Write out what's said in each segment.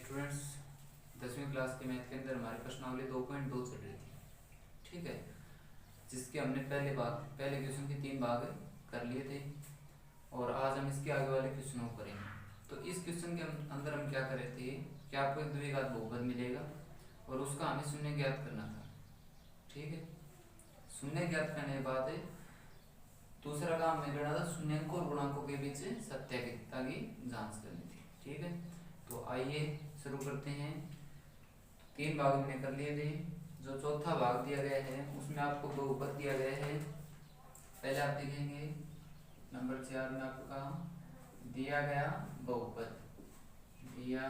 Students, 10वीं class के math के अंदर हमारी प्रश्नावली 2.2 चल रही थी। ठीक है, जिसके हमने पहले क्वेश्चन के 3 भाग कर लिए थे और आज हम इसके आगे वाले क्वेश्चनों को करेंगे। तो इस क्वेश्चन के अंदर हम क्या कर रहे थे कि आपको एक द्विघात बहुपद मिलेगा और उसका हमें शून्य ज्ञात करना था। ठीक है, शून्य ज्ञात करने के बाद दूसरा काम हमें करना था शून्यंक और गुणांकों के बीच सत्यापितता की जांच करनी थी। ठीक है, तो आइए शुरू करते हैं। 3 भाग हमने कर लिए थे। जो चौथा भाग दिया गया है उसमें आपको बहुपद दिया गया है। पहले आप देखेंगे नंबर 4 में आपका दिया गया बहुपद, दिया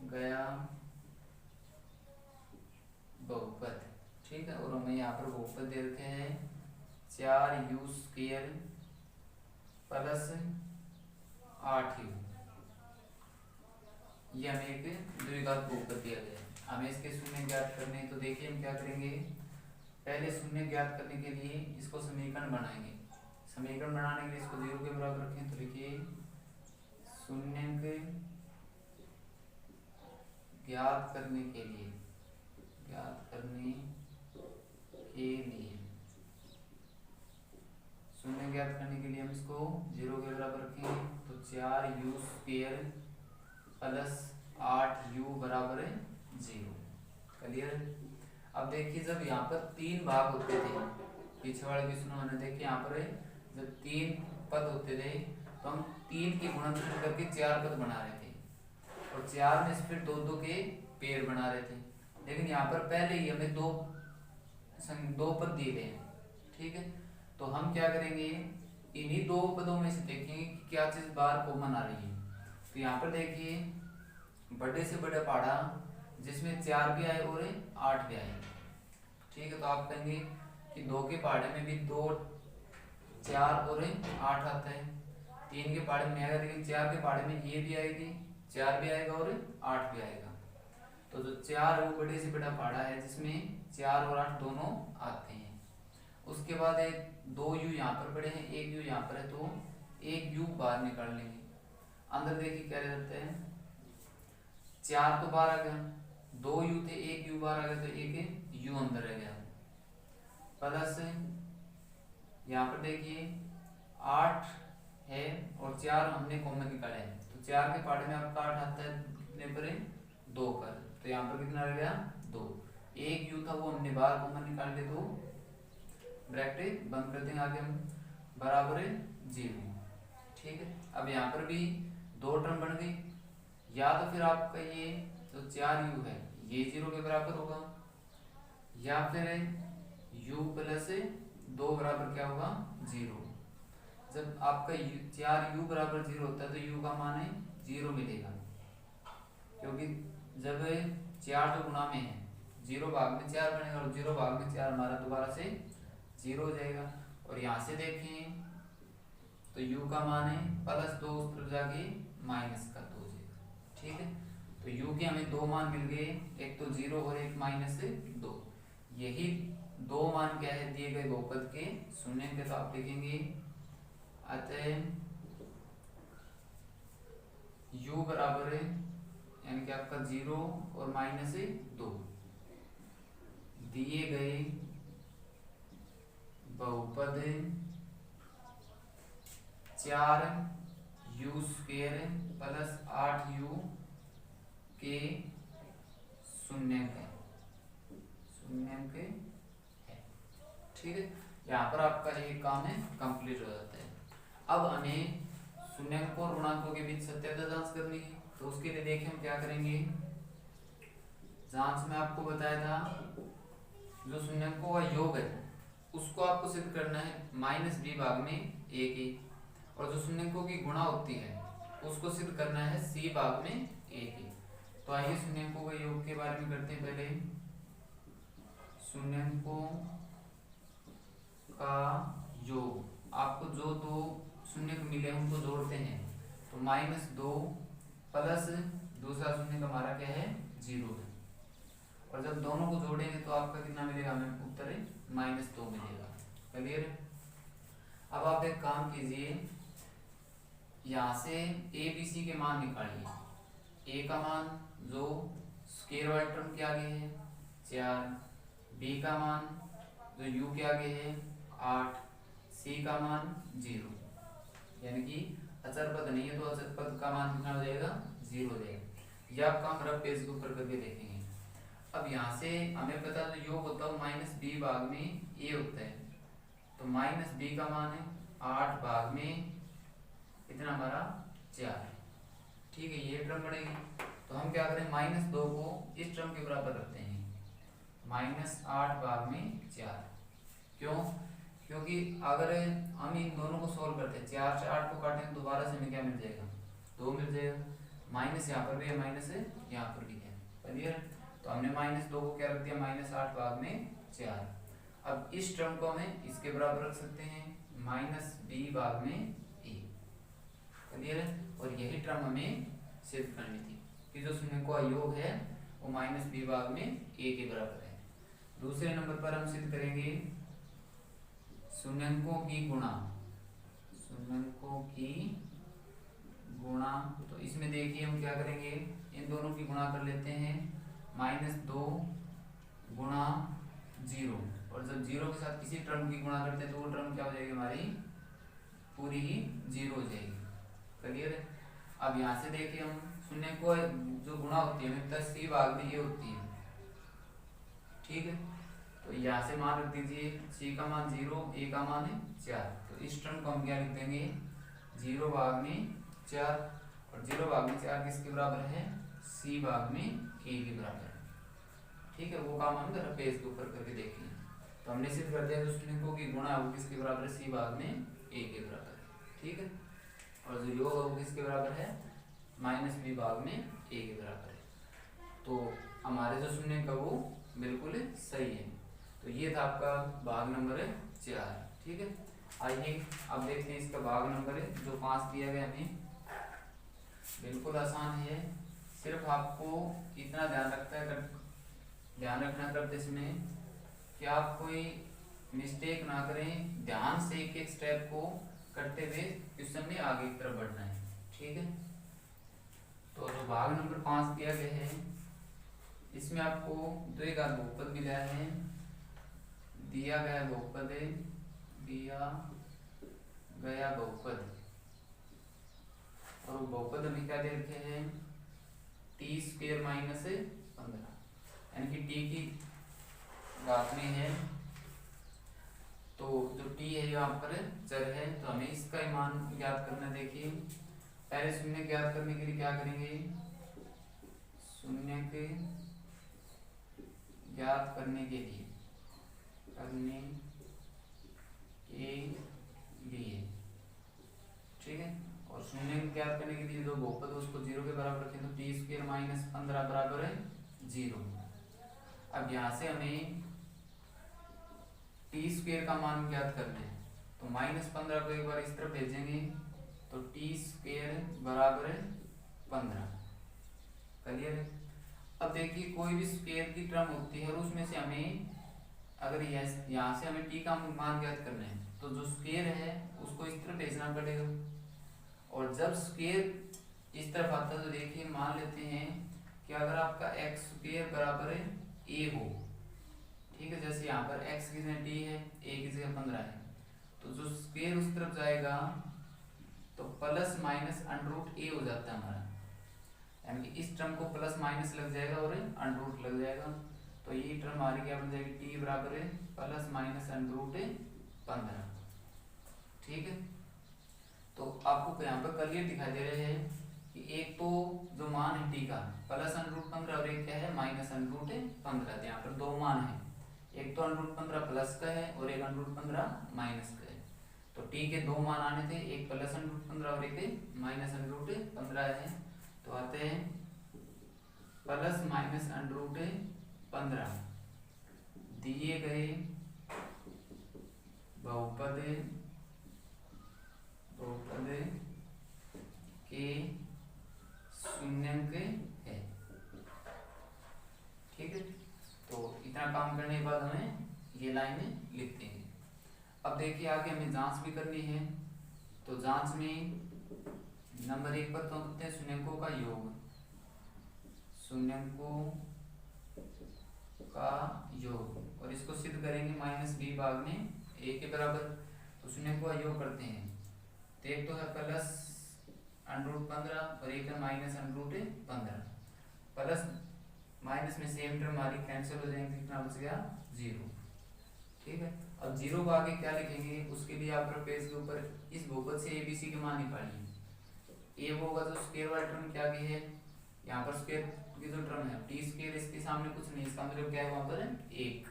गया बहुपद। ठीक है, और हमें यहाँ पर बहुपद दे रखे हैं 4u² प्लस 8u। ये हमें एक द्विघात बहुपद दिया गया है। हमें इसके शून्य ज्ञात करने, तो देखिए हम क्या करेंगे। पहले शून्य ज्ञात करने के लिए इसको समीकरण बनाएंगे। समीकरण बनाने के लिए इसको 0 के बराबर रखें। तो लिखिए शून्य ज्ञात करने के लिए शून्य ज्ञात करने के लिए हम इसको 0 के बराबर रखेंगे। तो 4u² प्लस 8u बराबर 0। क्लियर। अब देखिए जब यहाँ पर 3 भाग होते थे, पीछे वाले क्वेश्चन हमने देखे, यहाँ पर जब 3 पद होते थे तो हम 3 के गुणनखंड करके 4 पद बना रहे थे और 4 में से फिर 2-2 के पेड़ बना रहे थे। लेकिन यहाँ पर पहले ही हमें दो पद दिए गए हैं। ठीक है, तो हम क्या करेंगे, इन्हीं 2 पदों में से देखेंगे कि क्या चीज बार कॉमन आ रही है। तो यहाँ पर देखिए बड़े से बड़ा पहाड़ा जिसमें 4 भी आए और 8 भी आए। ठीक है, तो आप कहेंगे कि 2 के पहाड़े में भी 2, 4 और 8 आता है। 3 के पहाड़े में आएगा, लेकिन 4 के पहाड़े में ये भी आएगी, 4 भी आएगा और 8 भी आएगा। तो जो 4 वो बड़े से बड़ा पहाड़ा है जिसमें 4 और 8 दोनों आते हैं। उसके बाद 2u यहाँ पर पड़े हैं, 1u यहाँ पर है, तो 1u बाहर निकाल लेंगे। अंदर देखिए क्या रहता है, 4 तो बाहर आ गया, 2u थे, 1u बाहर आ गया, तो 1u अंदर रह गया। प्लस यहाँ पर देखिए 8 है और 4 हमने कॉमन निकाले हैं। तो 4 के पहाड़े में आपका 8 आता है, कितने पर 2 पर, तो यहाँ पर कितना रह गया 2। 1u था वो हमने बाहर कॉमन निकाल लिया, तो ब्रैकेट बंद कर देंगे, आगे हम बराबर 0। ठीक है, अब यहाँ पर भी 2 टर्म बन गई। या तो फिर आपका ये जो 4u है ये 0 के बराबर होगा, या फिर u प्लस 2 बराबर क्या होगा 0। जब आपका 4u बराबर 0 होता है तो u का मान 0 मिलेगा, क्योंकि जब 4 तो गुणा में है, 0 भाग में 4 बनेगा और 0 भाग में 4 हमारा दोबारा से 0 हो जाएगा। और यहाँ से देखें तो u का मान प्लस 2 उस तरफ जाके माइनस का 2 हो जाएगा। ठीक है, तो u के हमें 2 मान मिल गए, एक तो 0 और एक -2। यही 2 मान क्या है दिए गए बहुपद के शून्य के। तो आप लिखेंगे अतः u बराबर यानी कि आपका 0 और -2 दिए गए बहुपद 4u² प्लस 8u के शून्यंक है। ठीक है, यहाँ पर आपका एक काम है कंप्लीट हो जाता है। अब हमें शून्यंकों और गुणांकों के बीच सत्यता जांच करनी है। तो उसके लिए देखिए हम क्या करेंगे। जांच में आपको बताया था जो शून्यंकों का योग है उसको आपको सिद्ध करना है -b भाग में 1 और जो शून्यंकों की गुणा होती है उसको सिद्ध करना है c भाग में 1। तो आइए शून्यंकों के योग के बारे में करते हैं। पहले शून्यंकों का योग, आपको जो 2 शून्य मिले उनको जोड़ते हैं। तो -2 प्लस दूसरा शून्य हमारा क्या है 0 है, और जब दोनों को जोड़ेंगे तो आपका कितना मिलेगा, हमें उत्तर -2 मिलेगा। क्लियर। अब आप एक काम कीजिए, यहाँ से a b c के मान निकालिए। ए का मान जो स्क्वायर वाले टर्म के आगे है 4, बी का मान जो यू के आगे है 8, सी का मान 0, यानी कि अचर पद नहीं है तो अचर पद का मान कितना हो जाएगा 0 हो जाएगा। यह आपका हम रफ पेज के ऊपर करके देखेंगे। अब यहाँ से हमें पता है जो योग होता है माइनस बी भाग में ए होता है, तो माइनस बी का मान है 8 भाग में इतना हमारा 4, ठीक है, ये टर्म बढ़ेगी। तो हम क्या करें -2 को इस टर्म के बराबर रखते हैं, -8 भाग में 4। क्यों? क्योंकि अगर हम इन दोनों को सोल्व करते हैं 4 से 8 को काटें तो दोबारा से हमें क्या मिल जाएगा 2 मिल जाएगा, माइनस यहाँ पर भी है माइनस है यहाँ पर भी है, क्लियर। तो हमने -2 को क्या रख दिया -8 भाग में 4। अब इस टर्म को हमें इसके बराबर रख सकते हैं -b भाग में a, क्लियर है। और यही टर्म हमें सिद्ध करनी थी कि जो शून्यकों का योग है वो -b भाग में a के बराबर है। दूसरे नंबर पर हम सिद्ध करेंगे शून्यकों की गुणा, शून्यकों की गुणा। तो इसमें देखिए हम क्या करेंगे, इन दोनों की गुणा कर लेते हैं, -2 गुणा 0, और जब 0 के साथ किसी टर्म की गुणा करते हैं तो वो टर्म क्या हो जाएगी हमारी पूरी ही 0 हो जाएगी, क्लियर है। अब यहाँ से देखिए हम शून्य को जो गुणा होती है हमें सी भाग में ये होती है, ठीक है। तो यहाँ से मान रख दीजिए सी का मान 0, ए का मान है 4, तो इस टर्म को हम क्या लिख देंगे 0 भाग में 4, और 0 भाग में 4 किसके बराबर है सी भाग में ए के बराबर है, ठीक है। वो काम हम जरा पेज के ऊपर करके देखें। तो हमने सिद्ध कर दिया जो शून्यकों की गुणा वो किसके बराबर है सी भाग में ए के बराबर है, ठीक है। और जो योग है वो किसके बराबर है -b भाग में a के बराबर है। तो हमारे जो शून्य का वो बिल्कुल सही है। तो ये था आपका भाग नंबर 4, ठीक है। आइए अब देखते हैं इसका भाग नंबर जो 5 दिया गया हमें, बिल्कुल आसान है। सिर्फ आपको इतना ध्यान रखना करते समय कि आप कोई मिस्टेक ना करें, ध्यान से एक एक स्टेप को करते हुए क्वेश्चन में आगे की तरफ बढ़ना है, ठीक है। तो जो भाग नंबर 5 दिया गया है इसमें आपको द्विघात बहुपद मिला है, दिया गया बहुपद और बहुपद हमें क्या दे रखे हैं t² - 15, यानी कि t की घात में है, तो जो t है यहाँ पर चर है, तो हमें इसका मान ज्ञात करना। देखिए पहले शून्य ज्ञात करने के लिए क्या करेंगे, शून्य के ज्ञात करने के लिए ठीक है। और शून्य को ज्ञात करने के लिए जो बहुपद उसको 0 के बराबर रखें, तो t² - 15 बराबर है 0। अब यहाँ से हमें t² का मान ज्ञात करना है, तो -15 को एक बार इस तरफ भेजेंगे तो t² बराबर है 15, क्लियर है। अब देखिए कोई भी स्क्वायर की टर्म होती है और उसमें से हमें अगर यहाँ से हमें t का मान ज्ञात करना है तो जो स्क्वायर है उसको इस तरफ भेजना पड़ेगा, और जब स्क्वायर इस तरफ आता है तो देखिए मान लेते हैं कि अगर आपका x² बराबर है a हो, ठीक है, जैसे यहाँ पर x की जगह t है, a की जगह 15 है, तो जो स्क्वायर उस तरफ जाएगा तो ±√a हो जाता है हमारा, यानी कि इस टर्म को प्लस माइनस लग जाएगा और √, लग जाएगा, तो ये टर्म हमारी क्या बन जाएगी t बराबर है ±√15, ठीक है। तो आपको यहाँ पर क्लियर दिखाई दे रहे हैं कि एक तो जो मान है t का +√15 और एक क्या है -√15, यहाँ पर दो मान है, एक तो √15 प्लस का है और एक √15 माइनस का है। तो t के दो मान आने थे, एक +√15 और एक -√15 है, तो आते हैं ±√15 दिए गए बहुपद के शून्यंक है, ठीक है। तो इतना काम करने के बाद हमें ये लाइनें लिखते हैं। अब देखिए आगे हमें जांच भी करनी है, तो जांच में नंबर 1 पर तो होते हैं शून्यकों का योग, शून्यंकों का योग, और इसको सिद्ध करेंगे माइनस बी भाग में ए के बराबर। तो शून्यंकों का योग करते हैं, तो एक तो है प्लस √15 और एक है माइनस √15। प्लस माइनस में सेम टर्म हमारी कैंसिल हो जाएंगे, कितना बच गया 0। ठीक है, अब 0 को आगे क्या लिखेंगे, उसके लिए आप पेज के ऊपर इस बहुपद से एबीसी के मान निकालिए। ए होगा तो स्क्वायर वाला टर्म क्या की है, यहाँ पर स्क्वायर की जो टर्म है टी स्क्वायर, इसके सामने कुछ नहीं, इसका मतलब क्या है वहां पर 1।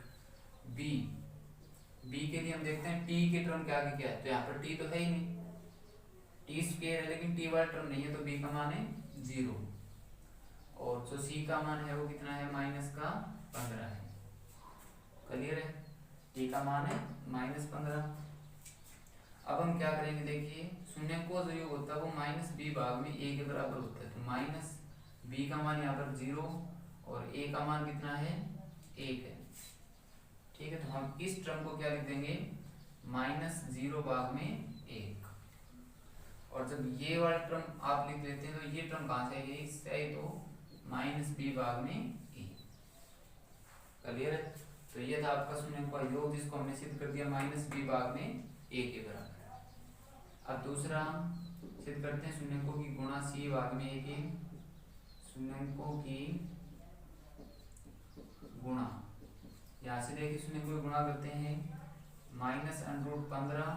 बी के लिए हम देखते हैं टी के टर्म क्या क्या है, तो यहाँ पर टी तो है ही नहीं, टी स्क्वायर है लेकिन टी वाला टर्म नहीं है, तो बी का मान है 0। और जो सी का मान है वो कितना है, -15 है। क्लियर है, टी का मान है -15। अब हम क्या करेंगे, देखिए शून्यंकों का जो योग होता है वो माइनस बी भाग में ए के बराबर होता है, तो माइनस बी का मान यहाँ पर 0 और ए का मान कितना है 1 है। ठीक है, तो हम इस टर्म को क्या लिख देंगे, -0 भाग में 1। और जब ये वाला टर्म आप लिख लेते हैं तो ये टर्म कहाँ से है, इससे है, तो -b भाग में ए। क्लियर है, तो ये था आपका शून्यंकों का योग, जिसको हमने सिद्ध कर दिया -b भाग में ए के बराबर। अब दूसरा सिद्ध करते हैं शून्यंकों की गुणा सी भाग में ए के। शून्यंकों की गुणा, यहाँ से देखिए शून्यंकों की गुणा करते हैं, -√15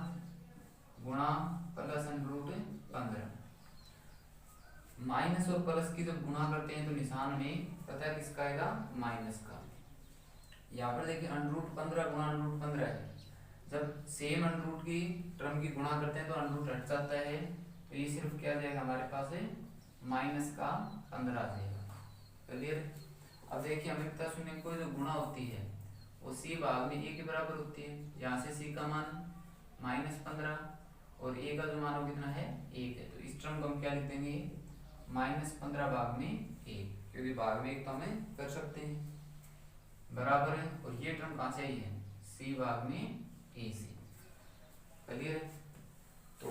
गुणा +√15। माइनस और प्लस की जब गुणा करते हैं तो निशान में पता है किसका आएगा, माइनस का। यहाँ पर देखिए √15 गुणा √15 है, जब सेम √ की टर्म की गुणा करते हैं तो √ हट जाता है, तो ये सिर्फ क्या जाएगा हमारे पास है -15 आ जाएगा। क्लियर। अब देखिए हमें पता शून्यंकों जो गुणा होती है वो सी भाग में ए के बराबर होती है, यहाँ से सी का मान -15 और ए का जो मान वो कितना है 1 है, तो इस टर्म को हम क्या लिख देंगे, -15 भाग में 1, क्योंकि भाग में 1 तो हमें कर सकते हैं, बराबर है। और ये टर्म कहाँ से आई है, सी भाग में ए से। क्लियर है, तो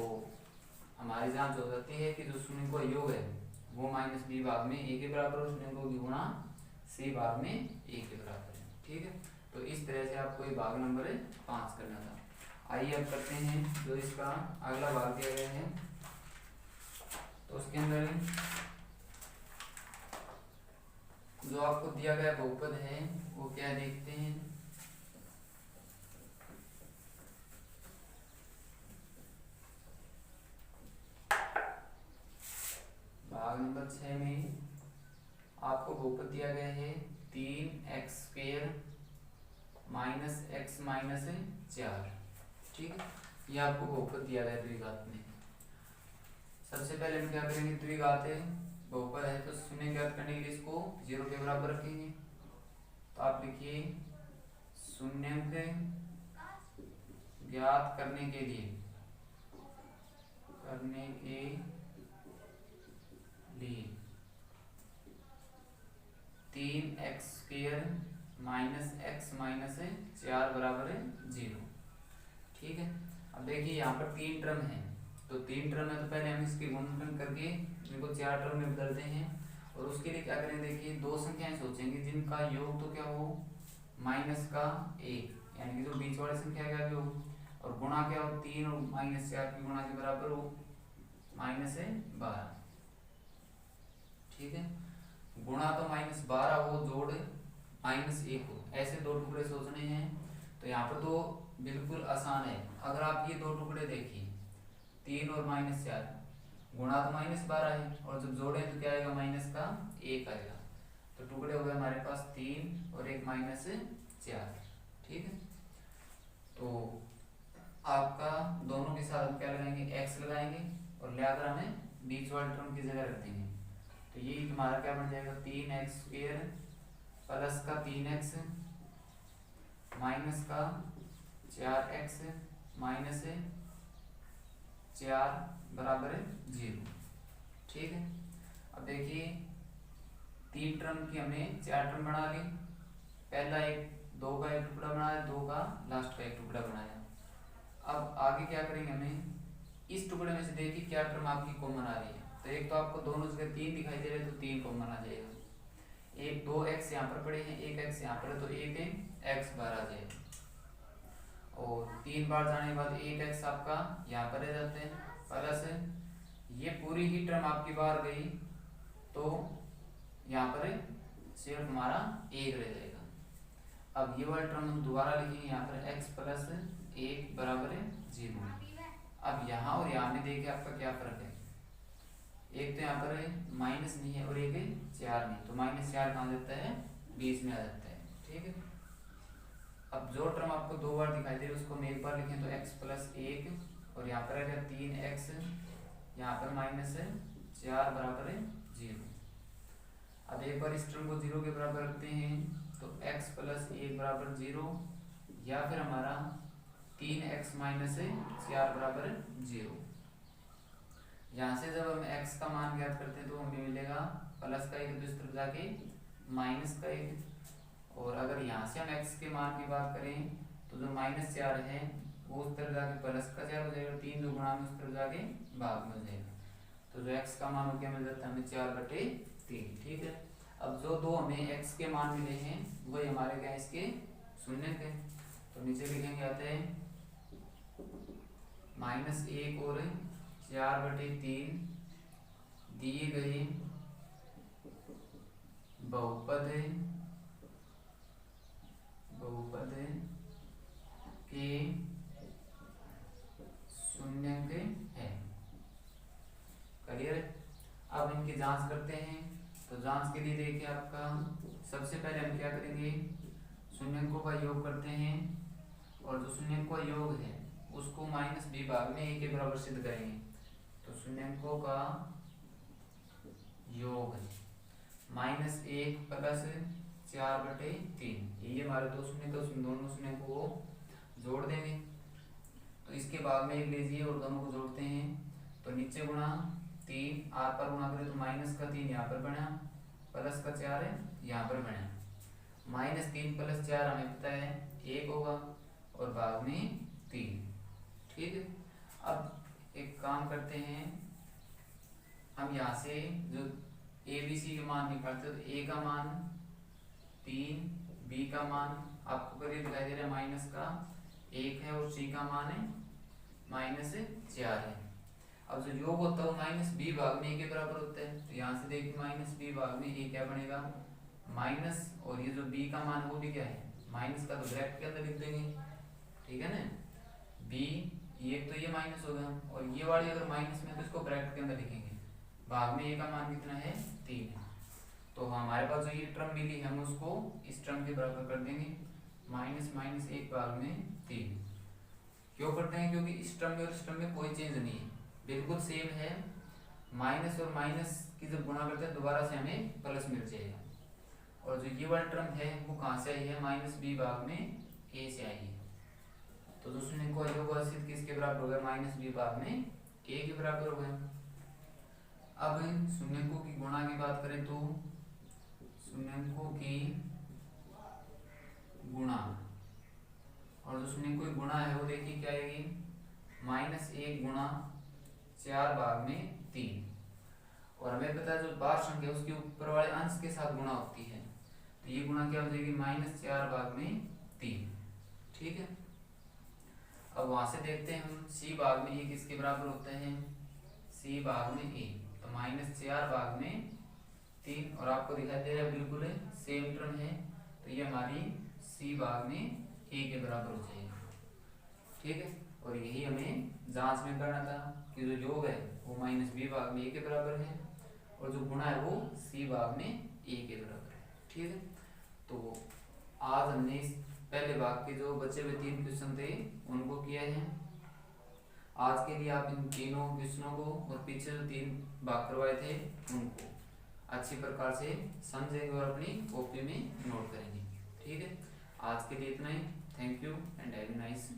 हमारी जांच हो जाती है कि जो शून्यंकों का योग है वो -b भाग में ए के बराबर और शून्यंकों की गुणा सी भाग में ए के बराबर है। ठीक है, तो इस तरह से आपको ये भाग नंबर 5 करना था। आइए अब करते हैं जो इसका अगला भाग दिया गया है, तो उसके अंदर जो आपको दिया गया बहुपद है वो क्या देखते हैं। भाग नंबर 6 में आपको बहुपद दिया गया है 3x² -x - 4। ठीक है, ये आपको बहुपद दिया गया है द्विघात में। सबसे पहले हम क्या करेंगे, द्विघात है बहुपद है तो शून्य ज्ञात करने के लिए इसको 0 के बराबर रखेंगे। तो आप लिखिए शून्यंक ज्ञात करने के लिए 3x² -x - 4 बराबर 0। ठीक है, अब देखिए यहाँ पर 3 टर्म है, तो 3 टर्म है तो पहले हम इसके गुणनखंड करके इनको 4 टर्म में बदलते हैं। और उसके लिए क्या करें, देखिए 2 संख्याएं सोचेंगे जिनका योग तो क्या हो -1, यानी कि जो बीच वाली संख्या का योग, और गुणा क्या हो 3 और -4 की गुणा के बराबर हो -12। ठीक है, गुणा तो -12 हो, जोड़ -1 हो, ऐसे 2 टुकड़े सोचने हैं। तो यहाँ पर तो बिल्कुल आसान है, अगर आप ये 2 टुकड़े देखिए 3 और -4, गुणा तो -12 है और जब जोड़े तो क्या आएगा, -1 आएगा, तो टुकड़े हो गए हमारे पास 3 और एक -4। ठीक है, तो आपका दोनों के साथ हम क्या लगाएंगे, x लगाएंगे और लिहाजा हमें बीच वाले टर्म की जगह रख देंगे। तो ये हमारा क्या बन जाएगा, 3x² प्लस का 3x माइनस का 4x माइनस 4 बराबर 0। ठीक है, अब देखिए 3 टर्म की हमने 4 टर्म बना ली, पहला 2 का एक टुकड़ा बनाया, 2 का लास्ट का एक टुकड़ा बनाया। अब आगे क्या करेंगे, हमें इस टुकड़े में से देखिए क्या टर्म आपकी कॉमन आ रही है। तो एक तो आपको दोनों जगह 3 दिखाई दे रहे हैं तो 3 कॉमन आ जाएगा। एक 2x यहाँ पर पड़े हैं, 1x यहाँ पर है, तो 1x बाहर आ जाएगा और 3 बार जाने के बाद 1x आपका यहाँ पर रह जाते हैं, प्लस ये पूरी ही टर्म आपकी बाहर गई तो यहाँ पर सिर्फ हमारा 1 रह जाएगा। अब ये वाला टर्म हम दोबारा लिखेंगे, यहाँ पर x प्लस 1 बराबर है 0। अब यहाँ और यहाँ में देखिए आपका क्या फर्क है, एक तो यहाँ पर माइनस नहीं है और एक 4 नहीं, तो -4 कहाँ जाता है, बीच में आ जाता है। ठीक है, अब जो टर्म आपको 2 बार दिखाई दे उसको हम एक बार लिखें तो x प्लस 1 और यहाँ पर है 3x, यहाँ पर -4 बराबर है 0। अब एक बार इस टर्म को 0 के बराबर रखते हैं तो x प्लस 1 बराबर 0 या फिर हमारा 3x माइनस 4 बराबर 0। यहाँ से जब हम x का मान ज्ञात करते हैं तो हमें मिलेगा प्लस का 1 तो इस तरफ जाके माइनस का 1, और अगर यहाँ से हम x के मान की बात करें तो जो -4 है वो उस तरफ जाके प्लस का 4 हो जाएगा, 3 गुणा में उस तरफ जाके भाग में हो जाएगा, तो जो x का मान हो गया मिल जाता है हमें 4/3। ठीक है, अब जो दो हमें x के मान मिले हैं वही हमारे क्या इसके शून्य के, तो नीचे लिखेंगे आते हैं -1 और 4/3 दिए गए बहुपद के शून्यक है। क्लियर? अब इनकी जांच करते हैं, तो जांच के लिए देखिए आपका सबसे पहले हम क्या करेंगे, शून्यकों का योग करते हैं और जो शून्यकों का योग है उसको -b भाग में a के बराबर सिद्ध करेंगे। तो शून्यकों का योग -1 प्लस 4/3, ये हमारे दो शून्य तो दोनों शून्य को जोड़ देंगे, तो इसके बाद में 1 लीजिए और दोनों को जोड़ते हैं तो नीचे गुणा 3 आर पर गुणा करें तो -3 यहाँ पर बना, प्लस का 4 है यहाँ पर बना, -3 + 4 हमें पता है 1 होगा और भाग में 3। ठीक है, अब एक काम करते हैं, हम यहाँ से जो ए बी सी के मान निकालते हैं, तो ए का मान 3, बी का मान आपको करीब दिखाई दे रहा है -1 है और सी का मान है -4 है। अब जो योग होता है वो -b भाग में a के बराबर होता है, तो यहाँ से देखिए -b भाग में a क्या बनेगा माइनस, और ये जो b का मान है वो भी क्या है माइनस का, तो ब्रैकेट के अंदर लिख देंगे। ठीक है ना, b ये तो ये माइनस होगा और ये वाली अगर माइनस में तो इसको ब्रैकेट के अंदर लिखेंगे, भाग में a का मान कितना है 3 है, तो हमारे पास जो ये टर्म मिली हम उसको इस टर्म के बराबर कर देंगे, -1 भाग में 3। क्यों करते हैं, क्योंकि इस टर्म में और इस टर्म में कोई चेंज नहीं है, बिल्कुल सेम है, माइनस और माइनस की जब गुणा करते हैं दोबारा से हमें प्लस मिल जाएगा, और जो ये वाला टर्म है वो कहाँ से आई है -b भाग में a से आई है, तो जो शून्य को योग सिद्ध किसके बराबर हो गया -b भाग में a के बराबर हो गया। अब शून्यकों की गुणा की बात करें तो शून्यकों की गुणा, और जो शून्यकों की गुणा है वो देखिए क्या आएगी -1 गुणा 4 भाग में 3, और हमें पता है जो बार संख्या उसके ऊपर वाले अंश के साथ गुणा होती है, तो ये गुणा क्या हो जाएगी -4 भाग में 3। ठीक है, अब वहां से देखते हैं हम c भाग में ये किसके बराबर होता है, c भाग में a, तो -4 भाग में 3, और आपको दिखाई दे रहा है बिल्कुल सेम टर्म है, तो ये हमारी c भाग में a के बराबर हो जाएगा। ठीक है, और यही हमें जांच में करना था कि जो योग है वो -b भाग में a के बराबर है और जो गुणा है वो c भाग में a के बराबर है। ठीक है, तो आज हमने इस पहले भाग के जो बचे हुए 3 क्वेश्चन थे उनको किया है। आज के लिए आप इन तीनों क्वेश्चनों को और पीछे जो 3 भाग करवाए थे उनको अच्छी प्रकार से समझेंगे और अपनी कॉपी में नोट करेंगे। ठीक है, आज के लिए इतना ही। Thank you and have a nice